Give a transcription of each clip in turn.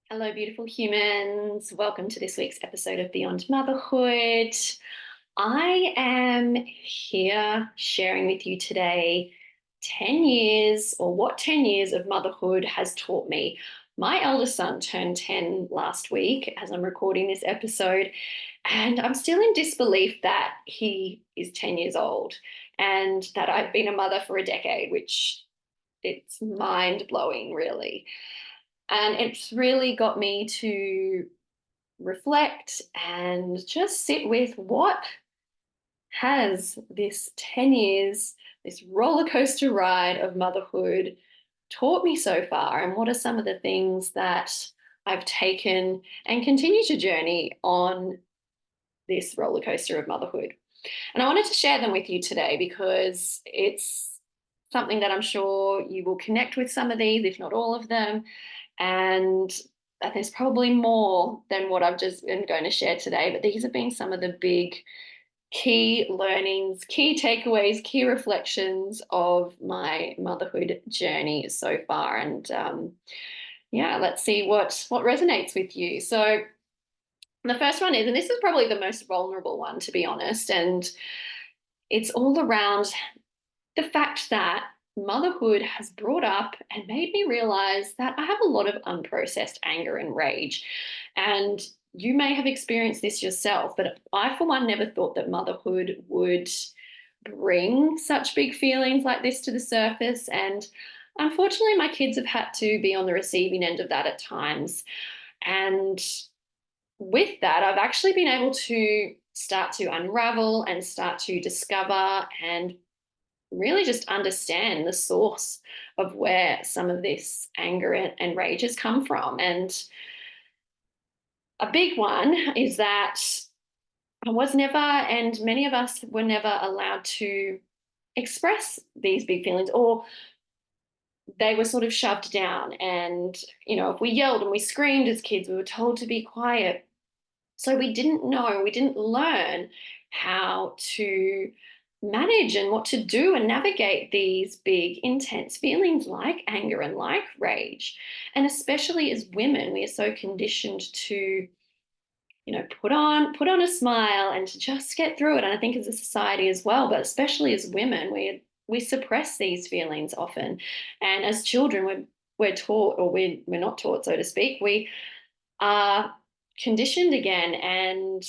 Hello, beautiful humans. Welcome to this week's episode of Beyond Motherhood. I am here sharing with you today 10 years, or what 10 years of motherhood has taught me. My eldest son turned 10 last week as I'm recording this episode, and I'm still in disbelief that he is 10 years old and that I've been a mother for a decade, which it's mind blowing, really. And it's really got me to reflect and just sit with what has this 10 years, this roller coaster ride of motherhood taught me so far, and what are some of the things that I've taken and continue to journey on this roller coaster of motherhood. And I wanted to share them with you today because it's something that I'm sure you will connect with some of these, if not all of them. And there's probably more than what I've just been going to share today, but these have been some of the big key learnings, key takeaways, key reflections of my motherhood journey so far. And yeah, let's see what resonates with you. So the first one is, and this is probably the most vulnerable one, to be honest, and it's all around the fact that motherhood has brought up and made me realize that I have a lot of unprocessed anger and rage. And you may have experienced this yourself, but I, for one, never thought that motherhood would bring such big feelings like this to the surface. And unfortunately, my kids have had to be on the receiving end of that at times. And with that, I've actually been able to start to unravel and start to discover and really just understand the source of where some of this anger and rage has come from. And a big one is that I was never, and many of us were never allowed to express these big feelings, or they were sort of shoved down. And, if we yelled and we screamed as kids, we were told to be quiet. So we didn't know, we didn't learn how to manage and what to do and navigate these big, intense feelings like anger and like rage. And especially as women, we are so conditioned to, put on a smile and to just get through it. And I think as a society as well, but especially as women, we suppress these feelings often. And as children, we're taught, or we're not taught, so to speak, we are conditioned again and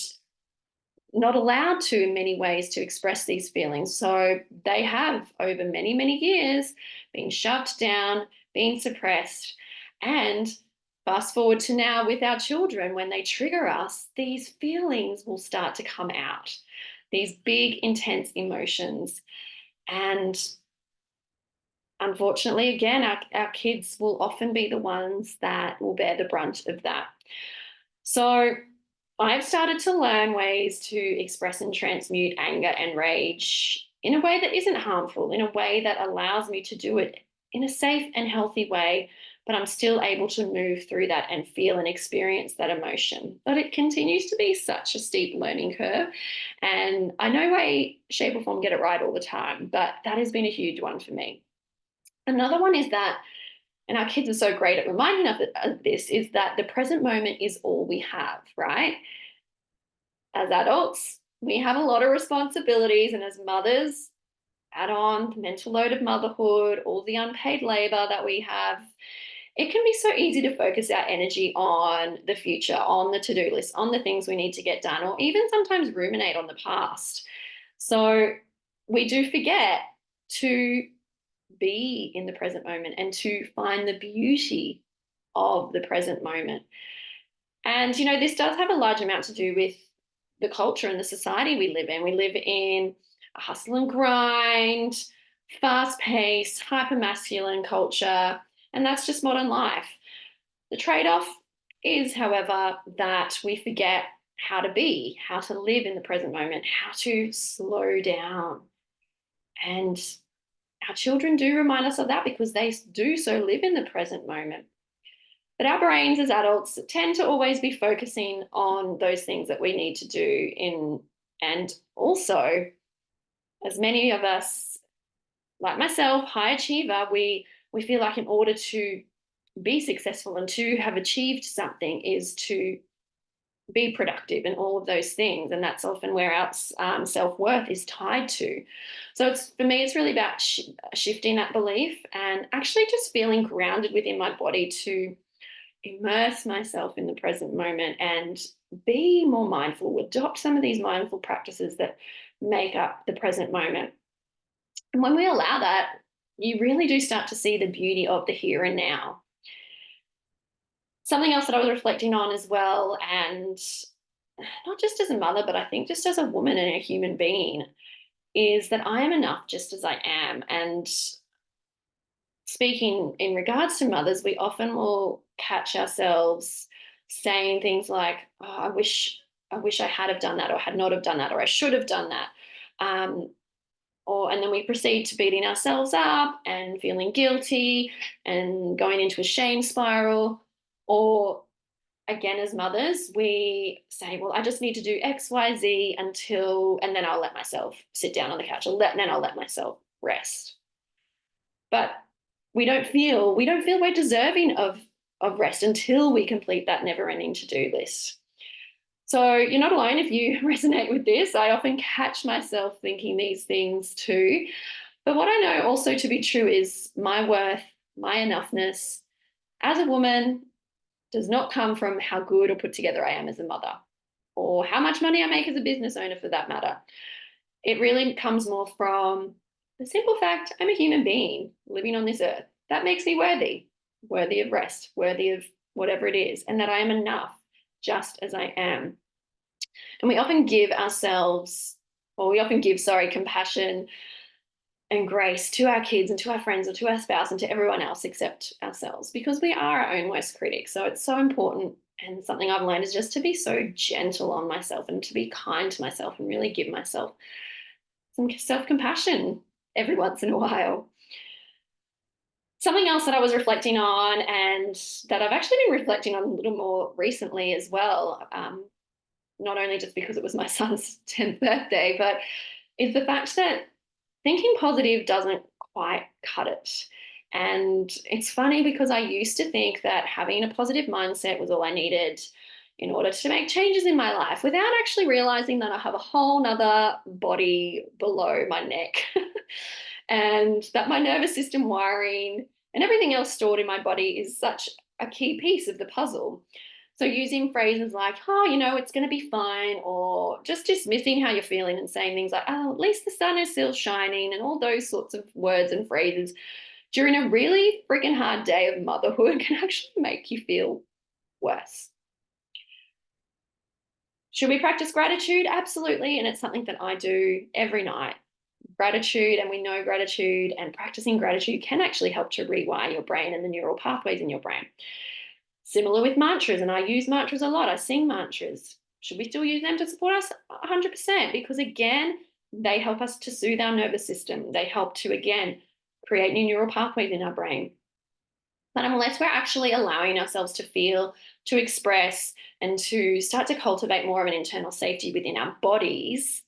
not allowed to in many ways to express these feelings. So they have over many, many years been shoved down, been suppressed. And fast forward to now with our children, when they trigger us, these feelings will start to come out, these big, intense emotions. And unfortunately, again, our kids will often be the ones that will bear the brunt of that. So I've started to learn ways to express and transmute anger and rage in a way that isn't harmful, in a way that allows me to do it in a safe and healthy way, but I'm still able to move through that and feel and experience that emotion. But it continues to be such a steep learning curve. And I no way, shape, or form get it right all the time, but that has been a huge one for me. Another one is that, and our kids are so great at reminding us of this, is that the present moment is all we have, right? As adults, we have a lot of responsibilities, and as mothers, add on the mental load of motherhood, all the unpaid labor that we have. It can be so easy to focus our energy on the future, on the to-do list, on the things we need to get done, or even sometimes ruminate on the past. So we do forget to be in the present moment and to find the beauty of the present moment. And, this does have a large amount to do with the culture and the society we live in. We live in a hustle and grind, fast paced, hyper masculine culture, and that's just modern life. The trade off is, however, that we forget how to be, how to live in the present moment, how to slow down. And our children do remind us of that because they do so live in the present moment. But our brains as adults tend to always be focusing on those things that we need to do and also, as many of us, like myself, high achiever, we feel like in order to be successful and to have achieved something is to be productive and all of those things. And that's often where our self-worth is tied to. So it's, for me, it's really about shifting that belief and actually just feeling grounded within my body to immerse myself in the present moment and be more mindful, adopt some of these mindful practices that make up the present moment. And when we allow that, you really do start to see the beauty of the here and now. Something else that I was reflecting on as well, and not just as a mother, but I think just as a woman and a human being, is that I am enough just as I am. And speaking in regards to mothers, we often will catch ourselves saying things like, oh, I wish I had have done that, or had not have done that, or I should have done that. And then we proceed to beating ourselves up and feeling guilty and going into a shame spiral. Or again, as mothers, we say, well, I just need to do X, Y, Z and then I'll let myself sit down on the couch, then I'll let myself rest. But we don't feel we're deserving of rest until we complete that never-ending to-do list. So you're not alone if you resonate with this. I often catch myself thinking these things too. But what I know also to be true is my worth, my enoughness as a woman does not come from how good or put together I am as a mother, or how much money I make as a business owner for that matter. It really comes more from the simple fact I'm a human being living on this earth. That makes me worthy of rest, worthy of whatever it is, and that I am enough just as I am. And we often give compassion and grace to our kids and to our friends or to our spouse and to everyone else except ourselves, because we are our own worst critic. So it's so important, and something I've learned is just to be so gentle on myself and to be kind to myself and really give myself some self-compassion every once in a while. Something else that I was reflecting on, and that I've actually been reflecting on a little more recently as well, not only just because it was my son's 10th birthday, but is the fact that thinking positive doesn't quite cut it. And it's funny because I used to think that having a positive mindset was all I needed in order to make changes in my life, without actually realizing that I have a whole nother body below my neck and that my nervous system wiring and everything else stored in my body is such a key piece of the puzzle. So using phrases like, oh, it's going to be fine, or just dismissing how you're feeling and saying things like, oh, at least the sun is still shining, and all those sorts of words and phrases during a really freaking hard day of motherhood can actually make you feel worse. Should we practice gratitude? Absolutely. And it's something that I do every night. Gratitude, and we know gratitude and practicing gratitude can actually help to rewire your brain and the neural pathways in your brain. Similar with mantras, and I use mantras a lot. I sing mantras. Should we still use them to support us? 100%, because again, they help us to soothe our nervous system. They help to, again, create new neural pathways in our brain. But unless we're actually allowing ourselves to feel, to express, and to start to cultivate more of an internal safety within our bodies,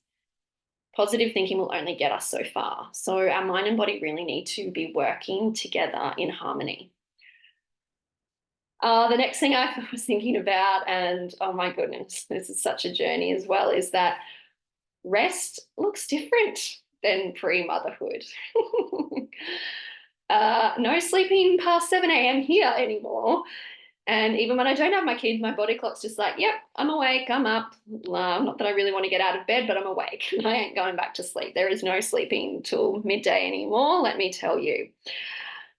positive thinking will only get us so far. So our mind and body really need to be working together in harmony. The next thing I was thinking about, and oh my goodness, this is such a journey as well, is that rest looks different than pre-motherhood. No sleeping past 7 a.m. here anymore. And even when I don't have my kids, my body clock's just like, yep, I'm awake, I'm up. Not that I really want to get out of bed, but I'm awake. I ain't going back to sleep. There is no sleeping till midday anymore, let me tell you.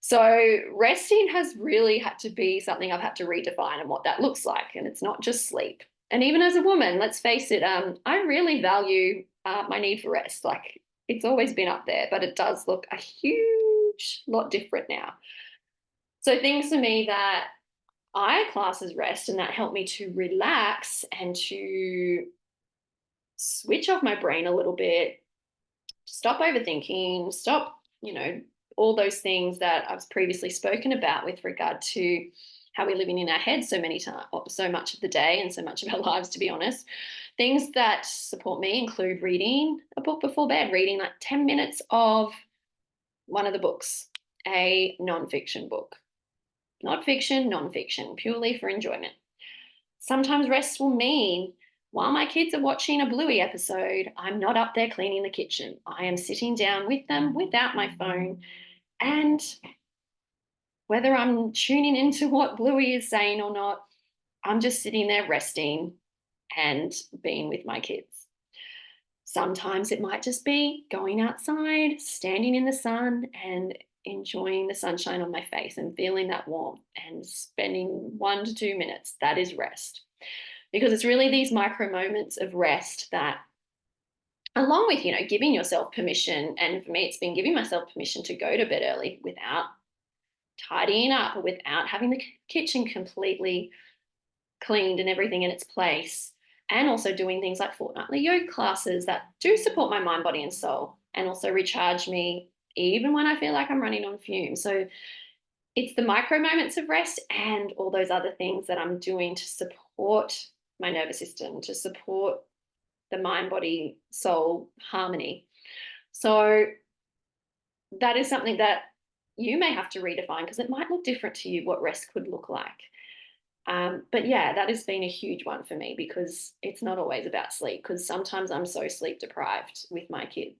So resting has really had to be something I've had to redefine and what that looks like. And it's not just sleep. And even as a woman, let's face it, I really value my need for rest. Like, it's always been up there, but it does look a huge lot different now. So things for me that I class as rest and that help me to relax and to switch off my brain a little bit, stop overthinking, stop, all those things that I've previously spoken about with regard to how we're living in our heads so much of the day and so much of our lives, to be honest. Things that support me include reading a book before bed, reading like 10 minutes of one of the books, a nonfiction book. not fiction, non-fiction, purely for enjoyment. Sometimes rest will mean while my kids are watching a Bluey episode, I'm not up there cleaning the kitchen. I am sitting down with them without my phone. And whether I'm tuning into what Bluey is saying or not, I'm just sitting there resting and being with my kids. Sometimes it might just be going outside, standing in the sun, and enjoying the sunshine on my face and feeling that warmth and spending 1 to 2 minutes. That is rest. Because it's really these micro moments of rest that, along with, giving yourself permission, and for me, it's been giving myself permission to go to bed early without tidying up or without having the kitchen completely cleaned and everything in its place. And also doing things like fortnightly yoga classes that do support my mind, body, and soul, and also recharge me even when I feel like I'm running on fumes. So it's the micro moments of rest and all those other things that I'm doing to support my nervous system, to support the mind, body, soul harmony. So that is something that you may have to redefine because it might look different to you what rest could look like. But yeah, that has been a huge one for me because it's not always about sleep, because sometimes I'm so sleep deprived with my kids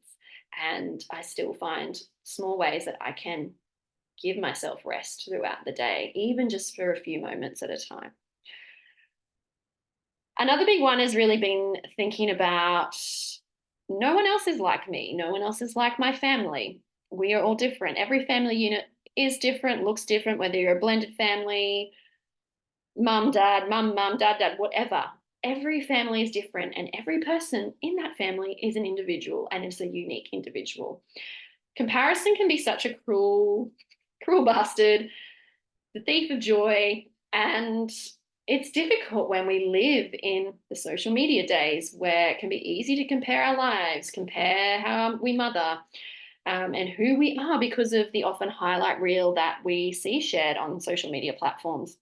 and I still find small ways that I can give myself rest throughout the day, even just for a few moments at a time. Another big one has really been thinking about no one else is like me. No one else is like my family. We are all different. Every family unit is different, looks different, whether you're a blended family, mum, dad, mum, dad, dad, whatever. Every family is different, and every person in that family is an individual and is a unique individual. Comparison can be such a cruel bastard, the thief of joy, and it's difficult when we live in the social media days where it can be easy to compare our lives, compare how we mother, and who we are because of the often highlight reel that we see shared on social media platforms.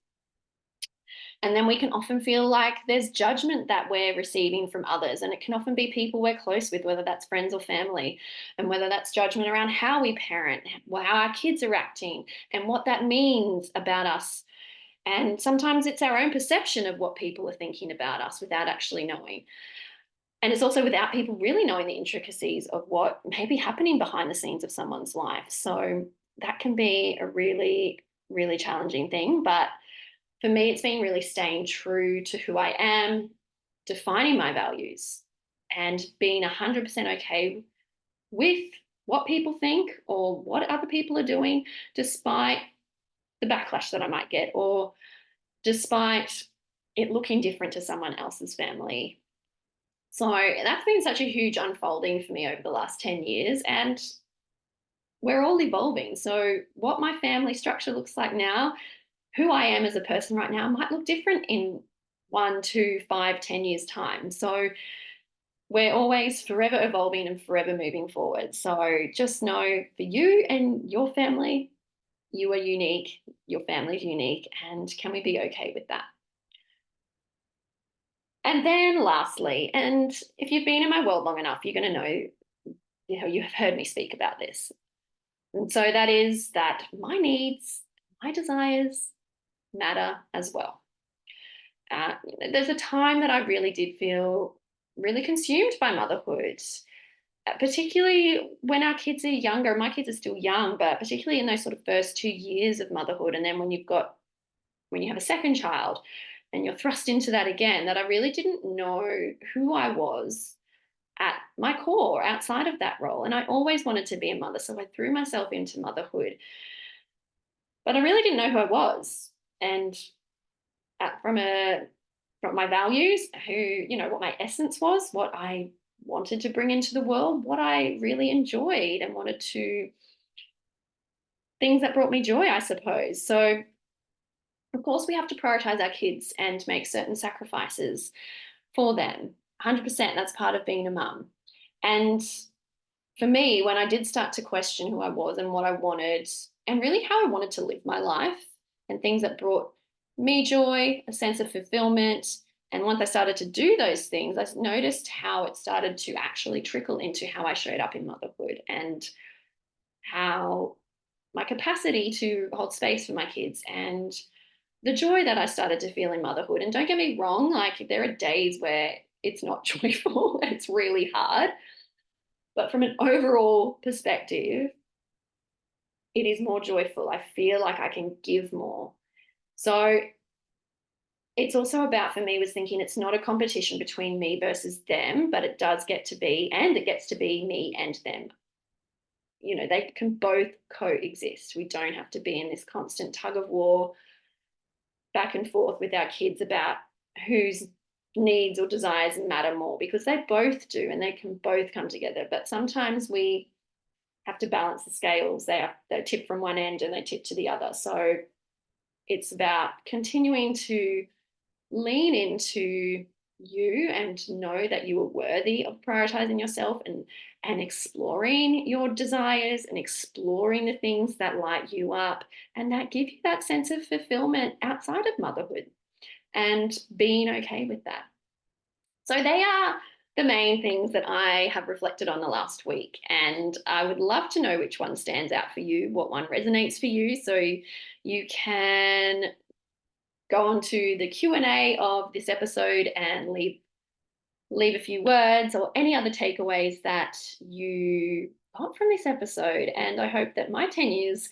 And then we can often feel like there's judgment that we're receiving from others. And it can often be people we're close with, whether that's friends or family, and whether that's judgment around how we parent, how our kids are acting, and what that means about us. And sometimes it's our own perception of what people are thinking about us without actually knowing. And it's also without people really knowing the intricacies of what may be happening behind the scenes of someone's life. So that can be a really, really challenging thing. But for me, it's been really staying true to who I am, defining my values, and being 100% okay with what people think or what other people are doing, despite the backlash that I might get, or despite it looking different to someone else's family. So that's been such a huge unfolding for me over the last 10 years. And we're all evolving. So, what my family structure looks like now, who I am as a person right now, might look different in 1, 2, 5, 10 years' time. So, we're always forever evolving and forever moving forward. So, just know for you and your family, you are unique, your family's unique, and can we be okay with that? And then, lastly, and if you've been in my world long enough, you're going to know, you have heard me speak about this. And so that is that my needs, my desires matter as well. There's a time that I really did feel really consumed by motherhood, particularly when our kids are younger. My kids are still young, but particularly in those sort of first 2 years of motherhood. And then when you have a second child and you're thrust into that again, that I really didn't know who I was at my core outside of that role. And I always wanted to be a mother. So I threw myself into motherhood, but I really didn't know who I was. And from my values, what my essence was, what I wanted to bring into the world, what I really enjoyed and wanted to, things that brought me joy, I suppose. So of course we have to prioritize our kids and make certain sacrifices for them. 100%, that's part of being a mum. And for me, when I did start to question who I was and what I wanted, and really how I wanted to live my life, and things that brought me joy, a sense of fulfillment, and once I started to do those things, I noticed how it started to actually trickle into how I showed up in motherhood and how my capacity to hold space for my kids and the joy that I started to feel in motherhood. And don't get me wrong, like there are days where it's not joyful, it's really hard. But from an overall perspective, it is more joyful. I feel like I can give more. So it's also about, for me, was thinking it's not a competition between me versus them, but it does get to be, and it gets to be me and them. You know, they can both coexist. We don't have to be in this constant tug of war back and forth with our kids about whose needs or desires matter more, because they both do and they can both come together. But sometimes we have to balance the scales. They tip from one end and they tip to the other. So it's about continuing to lean into you and know that you are worthy of prioritizing yourself and exploring your desires and exploring the things that light you up and that give you that sense of fulfillment outside of motherhood, and being okay with that. So they are the main things that I have reflected on the last week, and I would love to know which one stands out for you, what one resonates for you. So you can go on to the Q&A of this episode and leave a few words or any other takeaways that you got from this episode. And I hope that my 10 years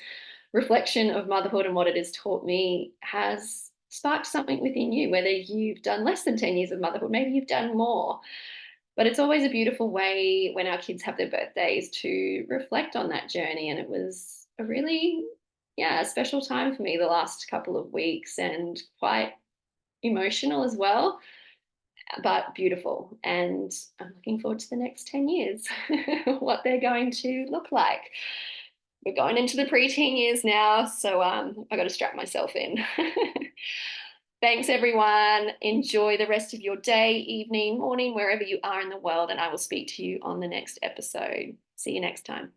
reflection of motherhood and what it has taught me has sparked something within you, whether you've done less than 10 years of motherhood, maybe you've done more. But it's always a beautiful way when our kids have their birthdays to reflect on that journey. And it was a really, yeah, a special time for me the last couple of weeks, and quite emotional as well, but beautiful. And I'm looking forward to the next 10 years, what they're going to look like. We're going into the preteen years now, so I got to strap myself in. Thanks, everyone. Enjoy the rest of your day, evening, morning, wherever you are in the world, and I will speak to you on the next episode. See you next time.